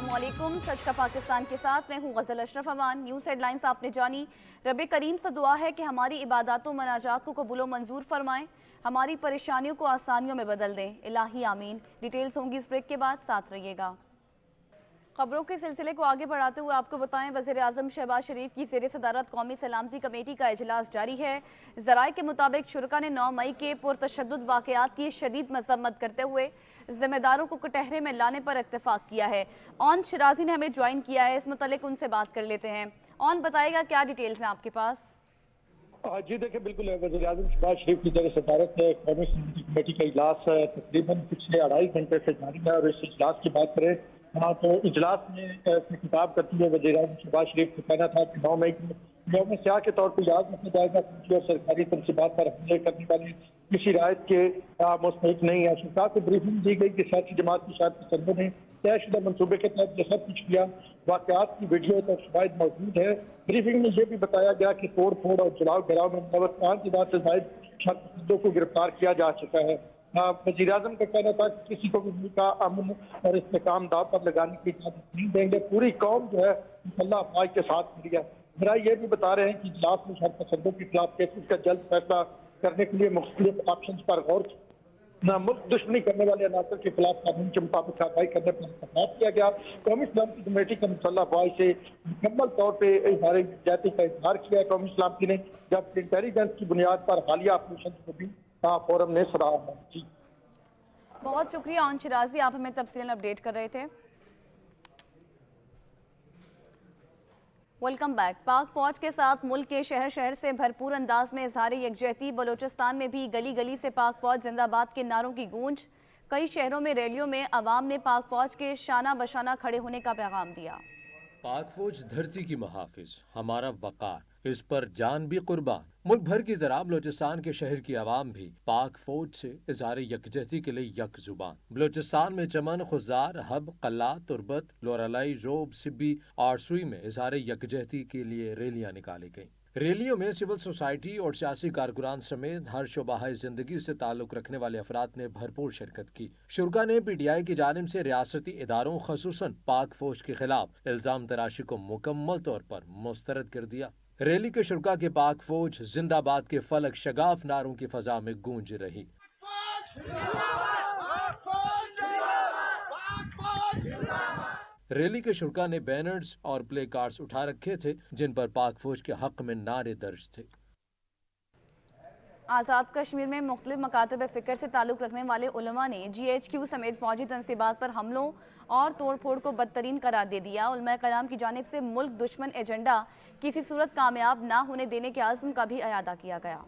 अस्सलाम वालेकुम। सच का पाकिस्तान के साथ मैं हूँ गज़ल अशरफ अमान। न्यूज़ हेडलाइंस आपने जानी। रब करीम से दुआ है कि हमारी इबादत व मनाजात को कबूल मंजूर फरमाएं, हमारी परेशानियों को आसानियों में बदल दें। इलाही आमीन। डिटेल्स होंगी इस ब्रेक के बाद, साथ रहिएगा। खबरों के सिलसिले को आगे बढ़ाते हुए आपको बताएं, वज़ीर-ए-आज़म शहबाज शरीफ की ज़ेर सदारत कौमी सलामती कमेटी का इजलास जारी है। ज़राए के मुताबिक शुरा ने 9 मई के पुरतशद्दुद वाक़यात की शदीद मज़म्मत करते हुए ज़िम्मेदारों को कटहरे में लाने पर इत्तेफाक किया है। ऑन शिराजी ने हमें ज्वाइन किया है, इस मुतालिक उनसे बात कर लेते हैं। ऑन बताएगा क्या डिटेल्स हैं आपके पास? जी देखिए, बिल्कुल वज़ीर-ए-आज़म शहबाज शरीफ की ज़ेर सदारत कौमी सलामती कमेटी का इजलास तकरीबन पिछले 2.5 घंटे से जारी है। और इस इजलास की बात करें तो इजलास में खिताब करते हुए वज़ीर-ए-आज़म शहबाज शरीफ को कहना था कि 9 मई को यौम स्याह के तौर पर याद रखा जाएगा, क्योंकि और सरकारी तनसीबात पर हमले करने वाली किसी रायत के मुस्तहिक नहीं है। सरकार को ब्रीफिंग दी गई कि सियासी जमात की शायद पसंदों ने तयशुदा मनसूबे के तहत ये सब कुछ किया। वाक़यात की वीडियो और शवाहिद मौजूद है। ब्रीफिंग में यह भी बताया गया कि तोड़ फोड़ और जलाव गिराव में 5,000 से ज्यादा शख्सियों को गिरफ्तार किया जा चुका है। वज़ीर-ए-आज़म का कहना था कि किसी को भी मुल्क का अमन और इस्तेकाम दाव पर लगाने की इजाजत नहीं देंगे। पूरी कौम जो है मुसल्लह अफवाज के साथ खड़ी है। मेरा ये भी बता रहे हैं कि इजलास में शरपसंदों के खिलाफ केसेस का जल्द फैसला करने के लिए मुख्तलिफ ऑप्शन पर गौर मुल्क दुश्मनी करने वाले अनासर के खिलाफ कानून के मुताबिक कार्रवाई करने पर इत्तेफाक किया गया। कौमी सलामती कमेटी के मुसल्लह अफवाज से मुकम्मल तौर पर इजहार यकजहती का इजहार किया कौमी सलामती ने, जबकि इंटेलिजेंस की बुनियाद पर हालिया ऑपरेशन को भी फोरम ने सराहा है। जी बहुत शुक्रिया ऑन शिराजी, आप हमें तफसीलन अपडेट कर रहे थे। Welcome back. पाक फौज के साथ मुल्क के शहर शहर से भरपूर अंदाज में इजहार यकजहती। बलोचिस्तान में भी गली गली से पाक फौज जिंदाबाद के नारों की गूंज। कई शहरों में रैलियों में अवाम ने पाक फौज के शाना बशाना खड़े होने का पैगाम दिया। पाक फौज धरती की मुहाफिज, हमारा वकार, इस पर जान भी कुर्बान। मुल्क भर की ज़रा बलोचिस्तान के शहर की आवाम भी पाक फौज से इज़हार यकजहती के लिए यक जुबान। बलोचिस्तान में चमन, खुजार, हब, कल्ला, तुरबत, लोरालाई, रोब, सिब्बी और सुई में इज़हार यकजहती के लिए रैलियां निकाली गईं। रैलियों में सिविल सोसाइटी और सियासी कारकुनान समेत हर शोबाह जिंदगी से ताल्लुक रखने वाले अफराद ने भरपूर शिरकत की। शुरा ने PTI की जानिब से रियासती इदारों खसूसन पाक फौज के खिलाफ इल्जाम तराशी को मुकम्मल तौर पर मुस्तरद कर दिया। रैली के शुरा के पाक फौज जिंदाबाद के फलक शगाफ नारों की फजा में गूंज रही। रैली के शुरा ने बैनर्स और प्ले कार्ड्स उठा रखे थे, जिन पर पाक फौज के हक में नारे दर्ज थे। आज़ाद कश्मीर में मुख्तलिफ मकातब फ़िक्र से ताल्लुक़ रखने वाले उलमा ने GHQ समेत फौजी तनसीबात पर हमलों और तोड़ फोड़ को बदतरीन करार दे दिया। उलमा कराम की जानिब से मुल्क दुश्मन एजेंडा किसी सूरत कामयाब ना होने देने के आज़म का भी अयादा किया गया।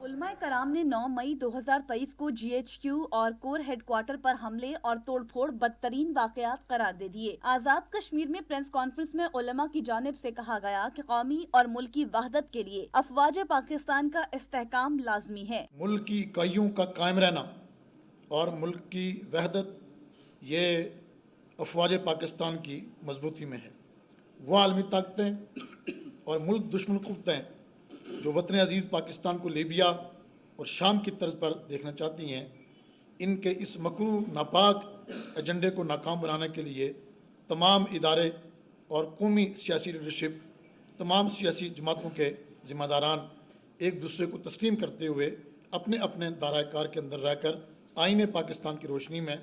उलमा कराम ने 9 मई 2023 को GHQ और कोर हेडक्वार्टर पर हमले और तोड़फोड़ बदतरीन वाकयात करार दे दिए। आज़ाद कश्मीर में प्रेस कॉन्फ्रेंस में उलमा की जानिब से कहा गया कि कौमी और मुल्की वहदत के लिए अफवाज पाकिस्तान का इस्तेहकाम लाजमी है। मुल्क की इकाइयों का कायम रहना और मुल्क की वहदत ये अफवाज पाकिस्तान की मजबूती में है। वो आलमी ताकतें और मुल्क दुश्मन कुव्वतें जो वतन अजीज़ पाकिस्तान को लीबिया और शाम की तर्ज पर देखना चाहती हैं, इनके इस मकरू नापाक एजेंडे को नाकाम बनाने के लिए तमाम इदारे और कौमी सियासी लीडरशिप, तमाम सियासी जमातों के ज़िम्मेदारान एक दूसरे को तस्लीम करते हुए अपने अपने दायरा कार के अंदर रहकर आईने पाकिस्तान की रोशनी में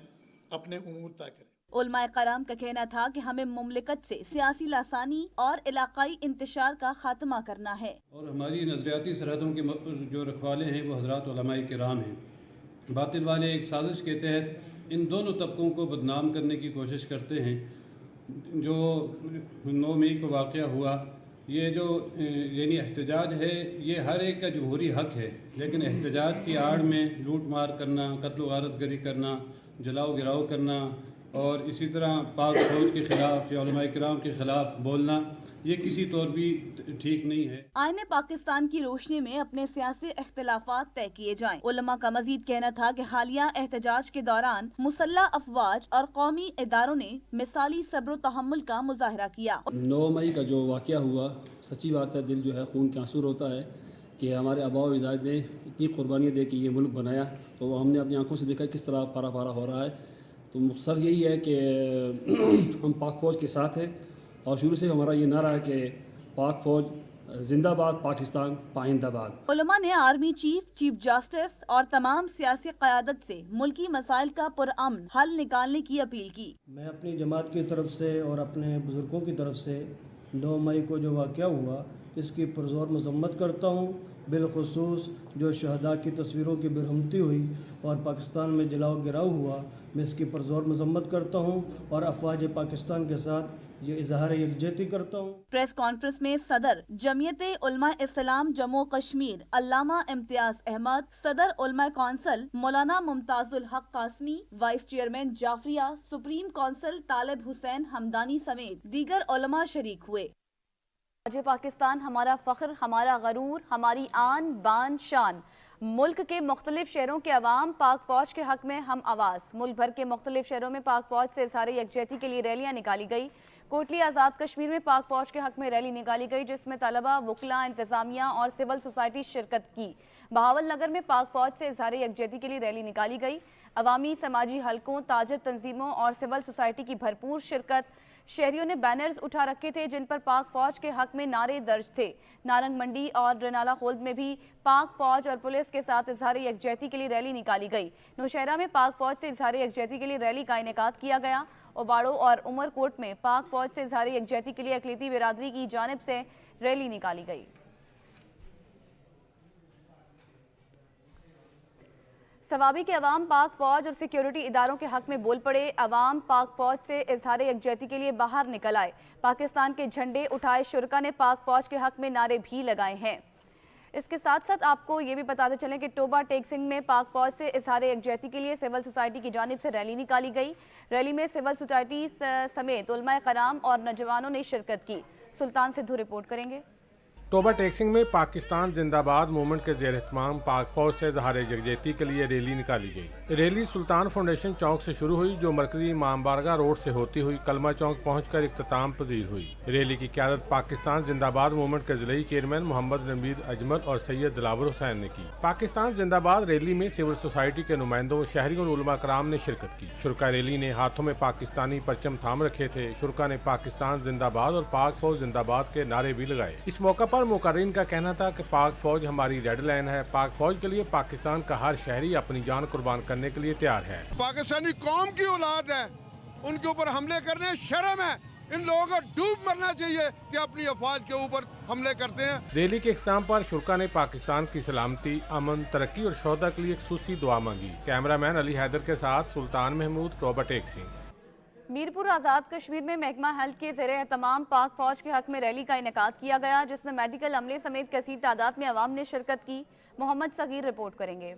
अपने उमूर तय करें। उलमा कराम का कहना था कि हमें मुमलिकत से सियासी लासानी और इलाकाई इंतशार का खात्मा करना है। और हमारी नज़रियाती सरहदों के जो रखवाले हैं वो हज़रात उलमा किराम हैं। बातिल वाले एक साजिश के तहत इन दोनों तबकों को बदनाम करने की कोशिश करते हैं। जो 9 मई को वाक़या हुआ, ये जो यानी एहतजाज है, ये हर एक का जमहूरी हक है, लेकिन एहतजाज की आड़ में लूट मार करना, कत्ल गारत गरी करना, जलाओ गिराव करना और इसी तरह पाक फौज के खिलाफ या उलमा किराम के खिलाफ बोलना, ये किसी तौर भी ठीक नहीं है। आईने पाकिस्तान की रोशनी में अपने सियासी इख्तिलाफात तय किए जाएं। उलमा का मजीद कहना था कि हालिया एहतजाज के दौरान मुसल्लह अफवाज और कौमी इदारों ने मिसाली सब्र तहम्मुल का मुजाहरा किया। 9 मई का जो वाक़या हुआ, सच्ची बात है, दिल जो है खून के आंसू होता है कि हमारे आबा व अजदाद ने इतनी कुर्बानियाँ दे के ये मुल्क बनाया, तो हमने अपनी आंखों से देखा किस तरह पारा पारा हो रहा है। तो मकसद यही है कि हम पाक फ़ौज के साथ हैं और शुरू से हमारा ये नारा है कि पाक फ़ौज जिंदाबाद, पाकिस्तान पाइंदाबाद। उलमा ने आर्मी चीफ, चीफ जस्टिस और तमाम सियासी क़यादत से मुल्की मसाइल का पुरअमन हल निकालने की अपील की। मैं अपनी जमात की तरफ से और अपने बुज़ुर्गों की तरफ से 9 मई को जो वाक़या हुआ इसकी पुरज़ोर मज़म्मत करता हूँ, बिलखुसूस जो शहदा की तस्वीरों की बेरहमती हुई और पाकिस्तान में जलाओ गिराव हुआ, मैं इसकी पुरज़ोर मज़म्मत करता हूँ और अफवाज पाकिस्तान के साथ ये इजहार यकजहती करता हूँ। प्रेस कॉन्फ्रेंस में सदर जमीयत उलमा इस्लाम जम्मू कश्मीर अल्लामा इम्तियाज अहमद, सदर उलमा council Maulana Mumtazul Haq Qasmi, vice chairman Jafaria, supreme council Talib Hussain Hamdani समेत दीगर उलमा शरीक हुए। आज पाकिस्तान हमारा फ़ख्र, हमारा गरूर, हमारी आन बान शान। मुल्क के मुख्तलिफ शहरों के अवाम पाक फ़ौज के हक में हम आवाज़। मुल्क भर के मुख्तलिफ शहरों में पाक फ़ौज से इज़हार यकजहती के लिए रैलियाँ निकाली गई। कोटली आज़ाद कश्मीर में पाक फ़ौज के हक में रैली निकाली गई जिसमें तलबा, वकला, इंतज़ामिया और सिविल सोसाइटी शिरकत की। बहावल नगर में पाक फ़ौज से इज़हार यकजहती के लिए रैली निकाली गई। अवामी समाजी हलकों, ताजर तंजीमों और सिविल सोसाइटी की भरपूर शिरकत। शहरियों ने बैनर्स उठा रखे थे जिन पर पाक फ़ौज के हक में नारे दर्ज थे। नारंग मंडी और रनाला खोल्द में भी पाक फ़ौज और पुलिस के साथ इज़हार यकजहती के लिए रैली निकाली गई। नौशहरा में पाक फ़ौज से इज़हार यकजहती के लिए रैली का इनेकाद किया गया। ओबाड़ो और उमरकोट में पाक फ़ौज से इज़हार यकजहती के लिए अक़लियती बिरादरी की जानिब से रैली निकाली गई। सवाबी के अवाम पाक फ़ौज और सिक्योरिटी इदारों के हक में बोल पड़े। अवाम पाक फ़ौज से इज़हार यकजहती के लिए बाहर निकल आए। पाकिस्तान के झंडे उठाए शुरका ने पाक फ़ौज के हक में नारे भी लगाए हैं। इसके साथ साथ आपको ये भी बताते चलें कि टोबा टेक सिंह में पाक फ़ौज से इज़हार यकजहती के लिए सिविल सोसाइटी की जानिब से रैली निकाली गई। रैली में सिविल सोसाइटी समेत उलमा कराम और नौजवानों ने शिरकत की। सुल्तान सिद्धू रिपोर्ट करेंगे। टोबा टेक्सिंग में पाकिस्तान जिंदाबाद मूवमेंट के ज़ेर एहतमाम पाक फौज से इज़हार यकजहती के लिए रैली निकाली गई। रैली सुल्तान फाउंडेशन चौक से शुरू हुई जो मरकजी इमाम बारगाह रोड से होती हुई कलमा चौक पहुंचकर इख्तिताम पजीर हुई। रैली की क़यादत पाकिस्तान जिंदाबाद मूवमेंट के ज़िलई चेयरमैन मोहम्मद नबीद अजमल और सैयद दिलावर हुसैन ने की। पाकिस्तान जिंदाबाद रैली में सिविल सोसाइटी के नुमाइंदों, शहरियों और उलमा कराम ने शिरकत की। शुरका रैली ने हाथों में पाकिस्तानी परचम थाम रखे थे। शुरका ने पाकिस्तान जिंदाबाद और पाक फौज जिंदाबाद के नारे भी लगाए। इस मौका पर मुकर्रिन का कहना था कि पाक फौज हमारी रेड लाइन है। पाक फौज के लिए पाकिस्तान का हर शहरी अपनी जान कुर्बान करने के लिए तैयार है। पाकिस्तानी कौम की औलाद है, उनके ऊपर हमले करने शर्म है। इन लोगों को डूब मरना चाहिए कि अपनी अफवाज के ऊपर हमले करते हैं। रैली के इख्तिताम पर शुरका ने पाकिस्तान की सलामती, अमन, तरक्की और शोहदा के लिए एक खूसूसी दुआ मांगी। कैमरामैन अली हैदर के साथ सुल्तान महमूद, टोबा टेक सिंह। मीरपुर आज़ाद कश्मीर में महकमा हेल्थ के ज़ेरे एहतमाम पाक फ़ौज के हक में रैली का इनेकाद किया गया जिसमें मेडिकल अमले समेत कसीर तादाद में अवाम ने शिरकत की। मोहम्मद सगीर रिपोर्ट करेंगे।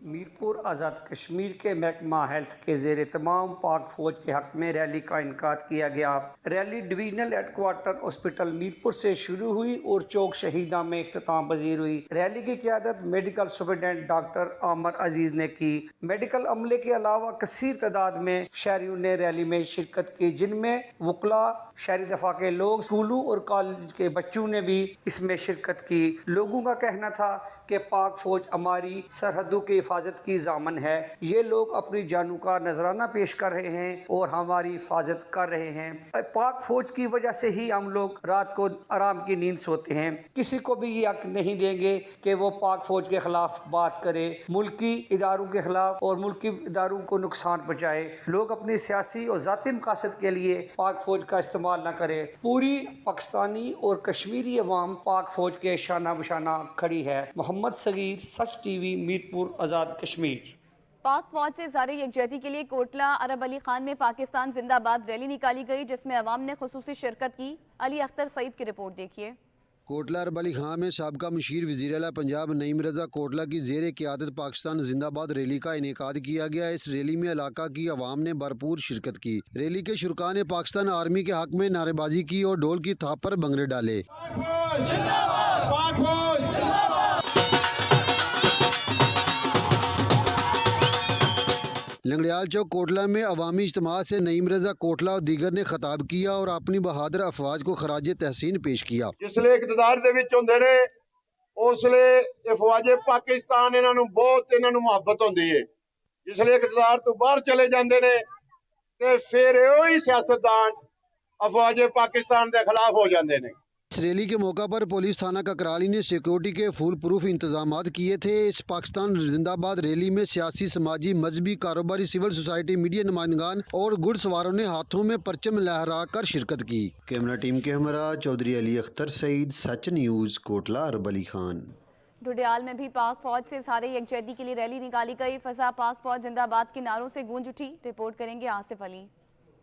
मीरपुर आज़ाद कश्मीर के महकमा हेल्थ के ज़ेर तमाम पाक फ़ौज के हक में रैली का इनकाद किया गया। Rally divisional headquarter hospital Mirpur से शुरू हुई और चौक शहीदा में इख्तिताम पजीर हुई। रैली की क़यादत मेडिकल सुपरिटेंडेंट डॉक्टर आमर अजीज़ ने की। मेडिकल अमले के अलावा कसीर तादाद में शहरियों ने रैली में शिरकत की जिनमें वकला, शहरी दफा के लोग, स्कूलों और कॉलेज के बच्चों ने भी इसमें शिरकत की। लोगों का कहना था कि पाक फ़ौज हमारी सरहदों की हिफाजत की जामन है। ये लोग अपनी जानों का नजराना पेश कर रहे हैं और हमारी हिफाजत कर रहे हैं। पाक फ़ौज की वजह से ही हम लोग रात को आराम की नींद सोते हैं। किसी को भी ये हक नहीं देंगे कि वो पाक फ़ौज के खिलाफ बात करे, मुल्की इदारों के खिलाफ और मुल्की इदारों को नुकसान पहुँचाए। लोग अपनी सियासी और ज़ाती मकासद के लिए पाक फ़ौज का इस्तेमाल न करे। पूरी पाकिस्तानी और कश्मीरी अवाम पाक फ़ौज के शाना बशाना खड़ी है। मोहम्मद सगीर, सच टीवी, मीरपुर आज़ाद कश्मीर। पाक फौज से इज़हार यकजहती के लिए कोटला अरब अली खान में पाकिस्तान जिंदाबाद रैली निकाली गई जिसमें अवाम ने खुसूसी शिरकत की। अली अख्तर सईद की रिपोर्ट देखिए। कोटला अरब अली खान में साबका मशीर वज़ीर आला पंजाब नईम रज़ा कोटला की ज़ेर क़यादत पाकिस्तान जिंदाबाद रैली का इनेकाद किया गया। इस रैली में इलाका की अवाम ने भरपूर शिरकत की। रैली के शुरका ने पाकिस्तान आर्मी के हक में नारेबाजी की और ढोल की थाप पर भंगड़े डाले। लंगड़ियाल चौक कोटला में अवामी इज्तिमा से नईम रज़ा कोटला और दीगर ने खिताब किया और अपनी बहादुर अफवाज को खराज तहसीन पेश किया। जिसले इक़्तिदार दे विच हुंदे ने उसले अफवाजे पाकिस्तान इन्हां नूं बहुत इन्हां नूं मुहब्बत हुंदी है। जिसले इक़्तिदार तो बाहर चले जांदे ने ਤੇ ਫਿਰ ਉਹੀ ਸਿਆਸਤਦਾਨ ਅਫਵਾਜ ਪਾਕਿस्तान ਦੇ ਖਿਲਾਫ ਹੋ ਜਾਂਦੇ ਨੇ। इस रैली के मौका पर पुलिस थाना ककराली ने सिक्योरिटी के फुल प्रूफ इंतजाम किए थे। इस पाकिस्तान जिंदाबाद रैली में सियासी, समाजी, मजहबी, कारोबारी, सिविल सोसाइटी, मीडिया नुमाइंदगान और घुड़सवारों ने हाथों में परचम लहराकर शिरकत की। कैमरा टीम के हमरा चौधरी अली अख्तर सईद, सच न्यूज़, कोटला, अरब अली खान। डुडियाल में भी पाक फौज से इज़हार यकजहती के लिए रैली निकाली गई। फजा पाक फौज जिंदाबाद के नारों से गूंज उठी। रिपोर्ट करेंगे आसिफ अली।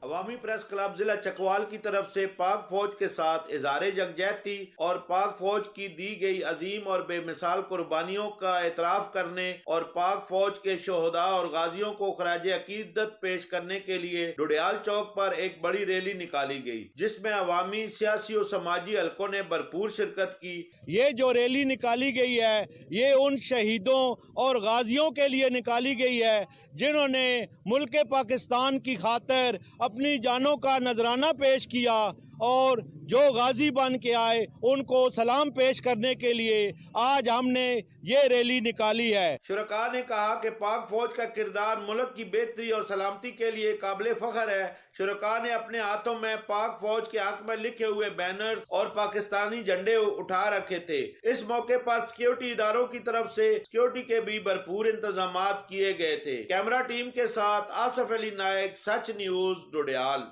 अवामी प्रेस क्लब जिला चकवाल की तरफ से पाक फौज के साथ इज़हार यकजहती और पाक फौज की दी गई अजीम और बेमिसाल कुर्बानियों का एतराफ़ करने और पाक फौज के शोहदा और गाजियों को खराज अकीदत पेश करने के लिए डुडियाल चौक पर एक बड़ी रैली निकाली गई, जिसमें अवामी, सियासी और समाजी हलकों ने भरपूर शिरकत की। ये जो रैली निकाली गई है ये उन शहीदों और गाजियों के लिए निकाली गई है जिन्होंने मुल्क पाकिस्तान की खातिर अपनी जानों का नजराना पेश किया और जो गाजी बन के आए उनको सलाम पेश करने के लिए आज हमने ये रैली निकाली है। शुरका ने कहा कि पाक फौज का किरदार मुल्क की बेहतरी और सलामती के लिए काबिल फख्र है। शुरका ने अपने हाथों में पाक फौज के हक में लिखे हुए बैनर्स और पाकिस्तानी झंडे उठा रखे थे। इस मौके पर सिक्योरिटी इदारों की तरफ से सिक्योरिटी के भी भरपूर इंतजाम किए गए थे। कैमरा टीम के साथ आसिफ अली नायक, सच न्यूज़, डुडियाल।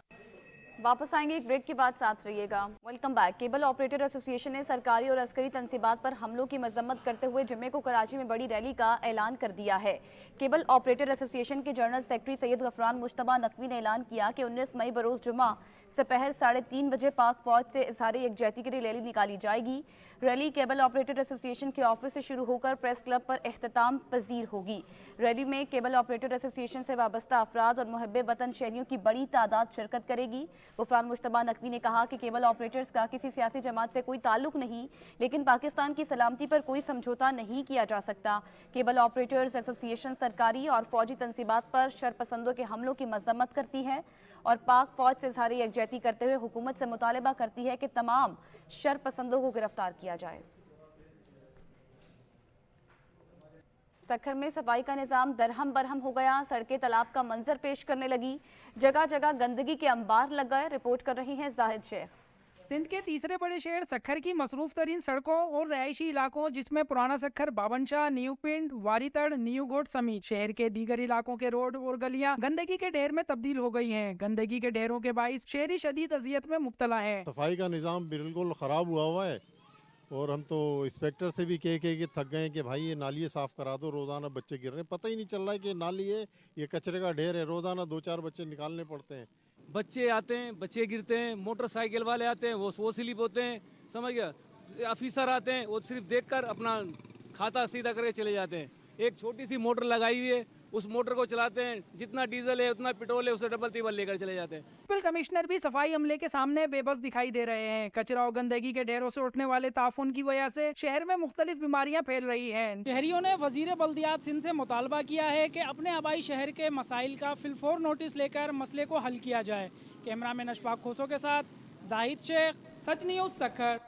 वापस आएंगे एक ब्रेक के बाद, साथ रहिएगा। Welcome back. Cable operator association ने सरकारी और अस्करी तंसीबात पर हमलों की मजम्मत करते हुए जुम्मे को कराची में बड़ी रैली का ऐलान कर दिया है। केबल ऑपरेटर एसोसिएशन के जनरल सेक्रेटरी सैयद गफरान मुश्तबा नकवी ने ऐलान किया कि 19 मई बरोज जुमा दोपहर 3:30 बजे पाक फौज से इज़हार यकजहती के लिए रैली निकाली जाएगी। रैली केबल ऑपरेटर एसोसिएशन के ऑफिस से शुरू होकर प्रेस क्लब पर एख्तिताम पजीर होगी। रैली में केबल ऑपरेटर एसोसिएशन से वाबस्ता अफराद और मुहब्बे वतन शहरियों की बड़ी तादाद शिरकत करेगी। गफरान मुश्तबा नकवी ने कहा कि केबल ऑपरेटर्स का किसी सियासी जमात से कोई ताल्लुक नहीं, लेकिन पाकिस्तान की सलामती पर कोई समझौता नहीं किया जा सकता। केबल ऑपरेटर्स एसोसिएशन सरकारी और फौजी तंसीबात पर शरपसंदों के हमलों की मजम्मत करती है और पाक फौज से इज़हार यकजहती करते हुए हुकूमत से मुतालबा करती है कि तमाम शरपसंदों को गिरफ्तार किया जाए। सखर में सफाई का निज़ाम दरहम बरहम हो गया। सड़कें तालाब का मंजर पेश करने लगी। जगह जगह गंदगी के अंबार लग गए। रिपोर्ट कर रही हैं जाहिद शेख। सिंध के तीसरे बड़े शहर सखर की मसरूफ तरीन सड़कों और रहायशी इलाकों जिसमें पुराना सखर, बाबनशाह, न्यू पिंड, वारीतड़, न्यू गोट समेत शहर के दीगर इलाकों के रोड और गलियां गंदगी के ढेर में तब्दील हो गई हैं। गंदगी के ढेरों के बाइस शहरी शदीद अजियत में मुब्तला है। सफाई का निज़ाम बिल्कुल ख़राब हुआ है और हम तो इंस्पेक्टर से भी कह के थक गए कि भाई ये नालियाँ साफ़ करा दो, रोज़ाना बच्चे गिर रहे हैं, पता ही नहीं चल रहा है कि नाली है ये कचरे का ढेर है। रोज़ाना 2-4 बच्चे निकालने पड़ते हैं। बच्चे आते हैं, बच्चे गिरते हैं, मोटरसाइकिल वाले आते हैं वो स्लिप होते हैं, समझ गया। ऑफिसर आते हैं वो सिर्फ देखकर अपना खाता सीधा करके चले जाते हैं। एक छोटी सी मोटर लगाई हुई है, उस मोटर को चलाते हैं, जितना डीजल है उतना पेट्रोल है उसे डबल तिबल लेकर चले जाते हैं। मुनिसिपल कमिश्नर भी सफाई अमले के सामने बेबस दिखाई दे रहे हैं। कचरा और गंदगी के ढेरों से उठने वाले ताफुन की वजह से शहर में मुख्तलिफ बीमारियां फैल रही हैं। शहरियों ने वजीर बल्दियात सिंध से मुतालबा किया है कि अपने आबाई शहर के मसाइल का फिलफौर नोटिस लेकर मसले को हल किया जाए। कैमरामैन अशफाक खोसो के साथ जाहिद शेख, सच न्यूज़, सखर।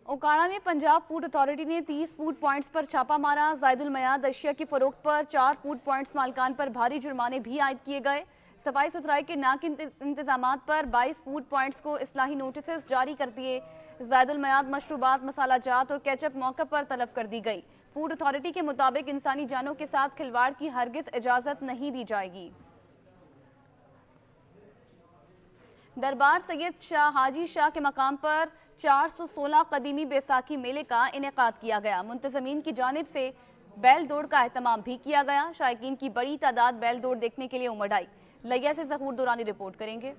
ओकाड़ा में पंजाब फूड अथॉरिटी ने 30 फूड पॉइंट्स पर छापा मारा। जायदुल मयाद अशिया की फरोख्त पर 4 फूड पॉइंट्स मालिकान पर भारी जुर्माने भी आयद किए गए। सफाई सुथराई के नाक इंतजामात पर 22 फूड पॉइंट्स को इस्लाही नोटिस जारी कर दिए। जायदुल मयाद मशरूबात, मसाला जात और केचप मौके पर तलब कर दी गई। फूड अथॉरिटी के मुताबिक इंसानी जानों के साथ खिलवाड़ की हरगिज इजाज़त नहीं दी जाएगी। दरबार सैयद शाह हाजी शाह के मकाम पर 416 कदीमी बैसाखी मेले का इनेकाद किया गया। मुंतज़मीन की जानिब से बैल दौड़ का एहतमाम भी किया गया। शायकीन की बड़ी तादाद बैल दौड़ देखने के लिए उमड़ आई। लिया से ज़हूर दुरानी रिपोर्ट करेंगे।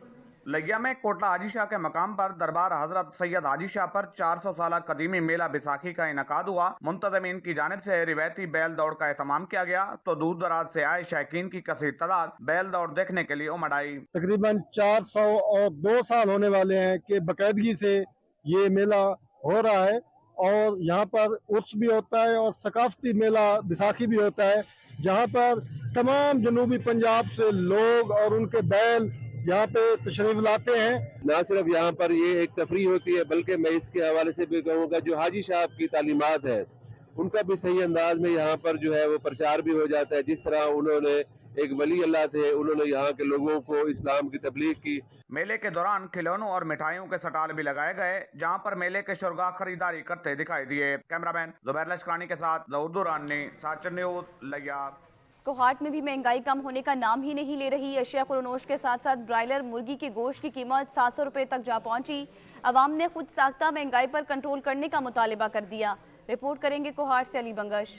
लिया में कोटला हाजी शाह के मकाम पर दरबार हजरत सैयद हाजी शाह पर 400 साल कदीमी मेला बैसाखी का इनेकाद हुआ। मुंतज़मीन की जानिब से रिवायती बैल दौड़ का एहतमाम किया गया तो दूर दराज से आए शायकीन की कसीर तादाद बैल दौड़ देखने के लिए उमड़ आई। तकरीबन 402 साल होने वाले हैं कि बाकायदगी से ये मेला हो रहा है और यहाँ पर उर्स भी होता है और सकाफती मेला बैसाखी भी होता है, जहाँ पर तमाम जनूबी पंजाब से लोग और उनके बैल यहाँ पे तशरीफ लाते हैं। न सिर्फ यहाँ पर ये एक तफरीह होती है बल्कि मैं इसके हवाले से भी कहूँगा जो हाजी साहब की तालीमात है उनका भी सही अंदाज में यहाँ पर जो है वो प्रचार भी हो जाता है। जिस तरह उन्होंने एक वली अल्लाह थे, उन्होंने यहाँ के लोगों को इस्लाम की तबलीग की। मेले के दौरान खिलौनों और मिठाइयों के स्टॉल भी लगाए गए, जहां पर मेले के शुरगा खरीदारी करते दिखाई दिए। कैमरामैन जुबैर लश्करानी के साथ जहूर दुरानी, साचर न्यूज, लिया। कोहाट में भी महंगाई कम होने का नाम ही नहीं ले रही। अशिया खुरनोश के साथ साथ ब्रायलर मुर्गी के गोश्त की कीमत 700 रुपए तक जा पहुंची। अवाम ने खुद साख्ता महंगाई पर कंट्रोल करने का मुतालिबा कर दिया। रिपोर्ट करेंगे कोहाट से अली बंगश।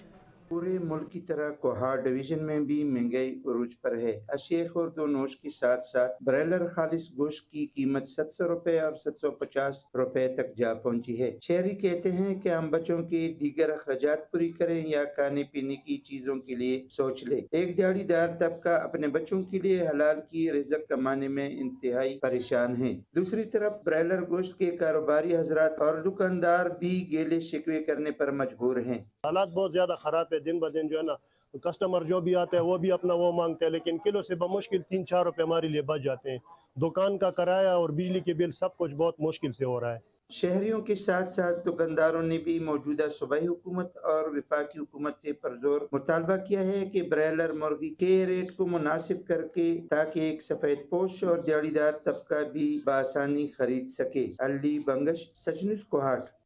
पूरे मुल्क की तरह कोहाट डिवीजन में भी महंगाई उरूज पर है। अशिया खुरनोश के साथ साथ ब्रायलर खालिस गोश्त की कीमत 700 रुपए और 750 रुपए तक जा पहुंची है। शहरी कहते हैं कि हम बच्चों के दीगर अखराजात पूरी करें या खाने पीने की चीजों के लिए सोच ले। एक दिहाड़ीदार तबका अपने बच्चों के लिए हलाल की रिज़्क कमाने में इंतहाई परेशान है। दूसरी तरफ ब्रायलर गोश्त के कारोबारी हजरात और दुकानदार भी गेले शिकवे करने पर मजबूर हैं। हालात बहुत ज्यादा खराब है। दिन ब दिन जो है ना, कस्टमर जो भी आते हैं वो भी अपना वो मांगते हैं, लेकिन किलो से बमुश्किल 3-4 रुपए हमारे लिए बच जाते हैं। दुकान का किराया और बिजली के बिल सब कुछ बहुत मुश्किल से हो रहा है। शहरियों के साथ साथ दुकानदारों ने भी मौजूदा सूबाई हुकूमत और वफाकी हुकूमत से पुरजोर मुतालबा किया है कि ब्रायलर मुर्गी के रेट को मुनासिब करके ताकि एक सफेद पोश और दिहाड़ीदार तबका भी बआसानी खरीद सके। अली बंगश, सच न्यूज़, कोहाट।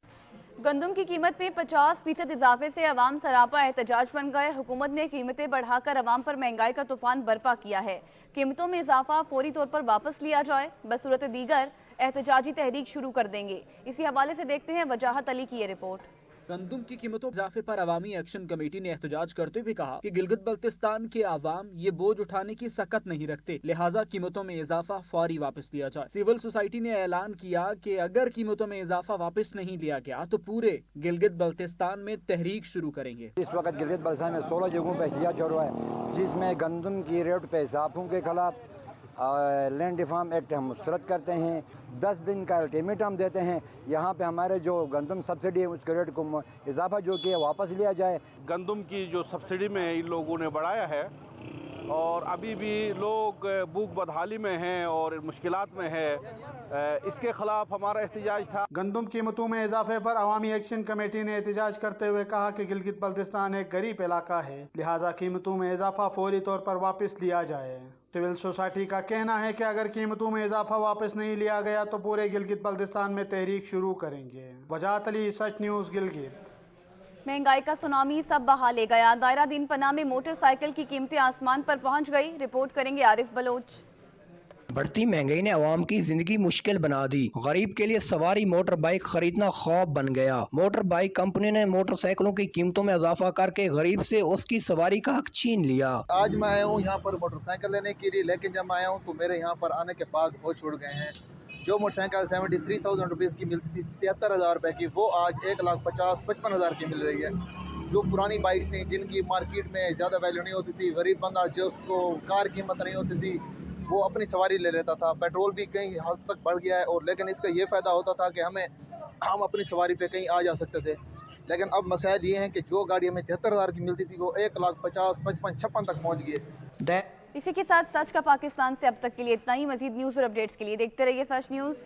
गंदम की कीमत में 50% इजाफे से अवाम सरापा एहतजाज बन गए। हुकूमत ने कीमतें बढ़ाकर अवाम पर महंगाई का तूफान बर्पा किया है। कीमतों में इजाफा फौरी तौर पर वापस लिया जाए, बसूरत दीगर एहतजाजी तहरीक शुरू कर देंगे। इसी हवाले से देखते हैं वजाहत अली की ये रिपोर्ट। गंदम की कीमतों इजाफे पर अवामी एक्शन कमेटी ने एहतजाज करते हुए कहा कि गिलगित बल्तिस्तान के आवाम ये बोझ उठाने की सकत नहीं रखते, लिहाजा कीमतों में इजाफा फौरी वापस लिया जाए। सिविल सोसाइटी ने ऐलान किया कि अगर कीमतों में इजाफा वापस नहीं लिया गया तो पूरे गिलगित बल्तिस्तान में तहरीक शुरू करेंगे। इस वक्त गिलगित बल्तिस्तान में 16 जगहों पर एहतजाज हो रहा है, जिसमें गंदम की रेट पे इजाफों के खिलाफ लैंड रिफॉर्म एक्ट हम मुस्तरद करते हैं। 10 दिन का अल्टीमेटम देते हैं। यहाँ पे हमारे जो गंदम सब्सिडी है उसके रेट को इजाफा जो किया वापस लिया जाए। गंदम की जो सब्सिडी में इन लोगों ने बढ़ाया है और अभी भी लोग भूख बदहाली में हैं और मुश्किलात में है, इसके खिलाफ हमारा एहतजाज था। गंदम कीमतों में इजाफे पर अवामी एक्शन कमेटी ने एहतजाज करते हुए कहा कि गिलगित बल्तिस्तान एक गरीब इलाका है, लिहाजा कीमतों में इजाफा फौरी तौर पर वापस लिया जाए। सिविल सोसाइटी का कहना है कि अगर कीमतों में इजाफा वापस नहीं लिया गया तो पूरे गिलगित बल्तिस्तान में तहरीक शुरू करेंगे। वजाहत अली, सच न्यूज़, गिलगित। महंगाई का सुनामी सब बहा ले गया। दायरा दिन पना में मोटरसाइकिल की कीमतें आसमान पर पहुंच गई। रिपोर्ट करेंगे आरिफ बलोच। बढ़ती महंगाई ने आवाम की जिंदगी मुश्किल बना दी। गरीब के लिए सवारी मोटर बाइक खरीदना ख्वाब बन गया। मोटर बाइक कंपनी ने मोटरसाइकिलों की कीमतों में इजाफा करके गरीब से उसकी सवारी का हक छीन लिया। आज मैं आया हूँ यहाँ पर मोटरसाइकिल लेने के लिए, लेकिन जब मैं आया हूँ तो मेरे यहाँ पर आने के बाद हो छूट गए हैं। जो मोटरसाइकिल 73,000 रुपीज़ की मिलती थी, 73,000 रुपये की, वो आज 1,50,55,000 की मिल रही है। जो पुरानी बाइक्स थी जिनकी मार्केट में ज़्यादा वैल्यू नहीं होती थी, गरीब बंदा जिसको कार कीमत नहीं होती थी वो अपनी सवारी ले लेता था। पेट्रोल भी कहीं हद तक बढ़ गया है, और लेकिन इसका ये फ़ायदा होता था कि हम अपनी सवारी पे कहीं आ जा सकते थे। लेकिन अब मसाइल ये हैं कि जो गाड़ी हमें 73,000 की मिलती थी वो 1,50,55,56 तक पहुँच गई है। इसी के साथ सच का पाकिस्तान से अब तक के लिए इतना ही। मजीद न्यूज़ और अपडेट्स के लिए देखते रहिए सच न्यूज़।